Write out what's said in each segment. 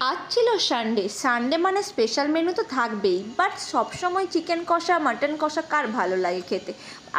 আজ ছিল Sunday. Sunday মানে স্পেশাল মেনু তো থাকবেই, বাট সবসময় চিকেন কষা মাটন কষা কার ভালো লাগে খেতে।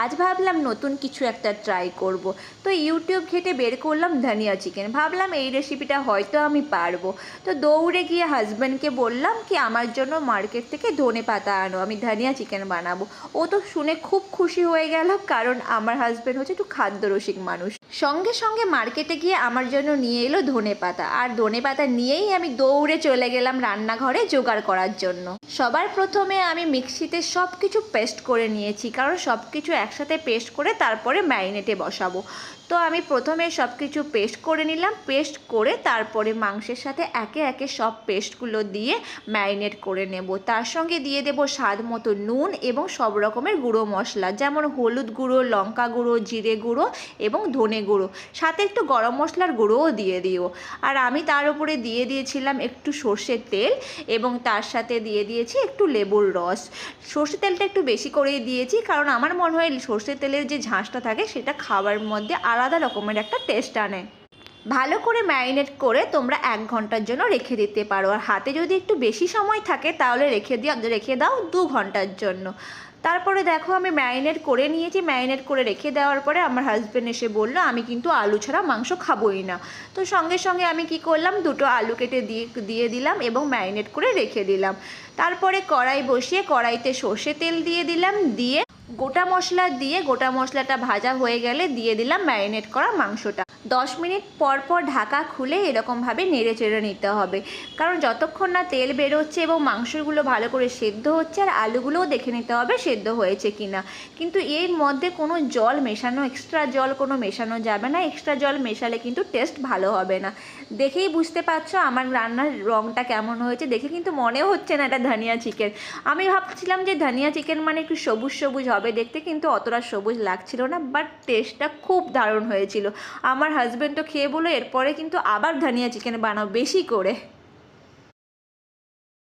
আজ ভাবলাম নতুন কিছু একটা ট্রাই করব। তো ইউটিউব ঘেটে বের করলাম ধনিয়া চিকেন। ভাবলাম এই রেসিপিটা হয়তো আমি পারবো। তো দৌড়ে গিয়ে হাজব্যান্ডকে বললাম কি আমার জন্য মার্কেট থেকে ধনে পাতা আনো, আমি ধনিয়া চিকেন বানাবো। ও তো শুনে খুব খুশি হয়ে গেল, কারণ আমার হাজব্যান্ড হচ্ছে একটু খাদ্যরসিক মানুষ। সঙ্গে সঙ্গে মার্কেটে গিয়ে আমার জন্য নিয়ে এলো ধনে পাতা, আর ধনে পাতা নিয়েই আমি দৌড়ে চলে গেলাম রান্নাঘরে জোগাড় করার জন্য। সবার প্রথমে আমি মিক্সিতে সব কিছু পেস্ট করে নিয়েছি, কারণ সব কিছু একসাথে পেস্ট করে তারপরে ম্যারিনেটে বসাবো। তো আমি প্রথমে সব কিছু পেস্ট করে নিলাম। পেস্ট করে তারপরে মাংসের সাথে একে একে সব পেস্টগুলো দিয়ে ম্যারিনেট করে নেব। তার সঙ্গে দিয়ে দেব স্বাদ মতো নুন এবং সব রকমের গুঁড়ো মশলা, যেমন হলুদ গুঁড়ো, লঙ্কা গুঁড়ো, জিরে গুঁড়ো এবং ধনে গুঁড়ো, সাথে একটু গরম মশলার গুঁড়োও দিয়ে দিও। আর আমি তার উপরে দিয়ে দিয়েছিলাম একটু সর্ষের তেল এবং তার সাথে দিয়ে দিয়েছি একটু লেবুর রস। সর্ষের তেলটা একটু বেশি করেই দিয়েছি, কারণ আমার মনে হয় সর্ষের তেলের যে ঝাঁসটা থাকে সেটা খাবার মধ্যে আলাদা রকমের একটা টেস্ট আনে। ভালো করে ম্যারিনেট করে তোমরা 1 ঘন্টার জন্য রেখে দিতে পারো, আর হাতে যদি একটু বেশি সময় থাকে তাহলে রেখে দাও 2 ঘন্টার জন্য। তারপরে দেখো আমি ম্যারিনেট করে নিয়েছি। ম্যারিনেট করে রেখে দেওয়ার পরে আমার হাজব্যান্ড এসে বললো আমি কিন্তু আলু ছাড়া মাংস খাবোই না। তো সঙ্গে সঙ্গে আমি কি করলাম, 2টো আলু কেটে দিয়ে দিলাম এবং ম্যারিনেট করে রেখে দিলাম। তারপরে কড়াই বসিয়ে কড়াইতে সর্ষে তেল দিয়ে দিলাম, দিয়ে গোটা মশলা দিয়ে গোটা মশলাটা ভাজা হয়ে গেলে দিয়ে দিলাম ম্যারিনেট করা মাংসটা। 10 মিনিট পর পর ঢাকা খুলে এরকমভাবে নেড়ে চেড়ে নিতে হবে, কারণ যতক্ষণ না তেল বেরোচ্ছে এবং মাংসগুলো ভালো করে সেদ্ধ হচ্ছে, আর আলুগুলোও দেখে নিতে হবে সেদ্ধ হয়েছে কিনা। কিন্তু এর মধ্যে কোনো জল মেশানো, এক্সট্রা জল কোনো মেশানো যাবে না। এক্সট্রা জল মেশালে কিন্তু টেস্ট ভালো হবে না। দেখেই বুঝতে পারছো আমার রান্নার রঙটা কেমন হয়েছে। দেখে কিন্তু মনেও হচ্ছে না এটা ধনিয়া চিকেন। আমি ভাবছিলাম যে ধনিয়া চিকেন মানে একটু সবুজ সবুজ হবে দেখতে, কিন্তু অতটা সবুজ লাগছিল না, বাট টেস্টটা খুব দারুণ হয়েছিল। আমার হাজব্যান্ড তো খেয়ে বলে এরপরে কিন্তু আবার ধনিয়া চিকেন বানাও বেশি করে।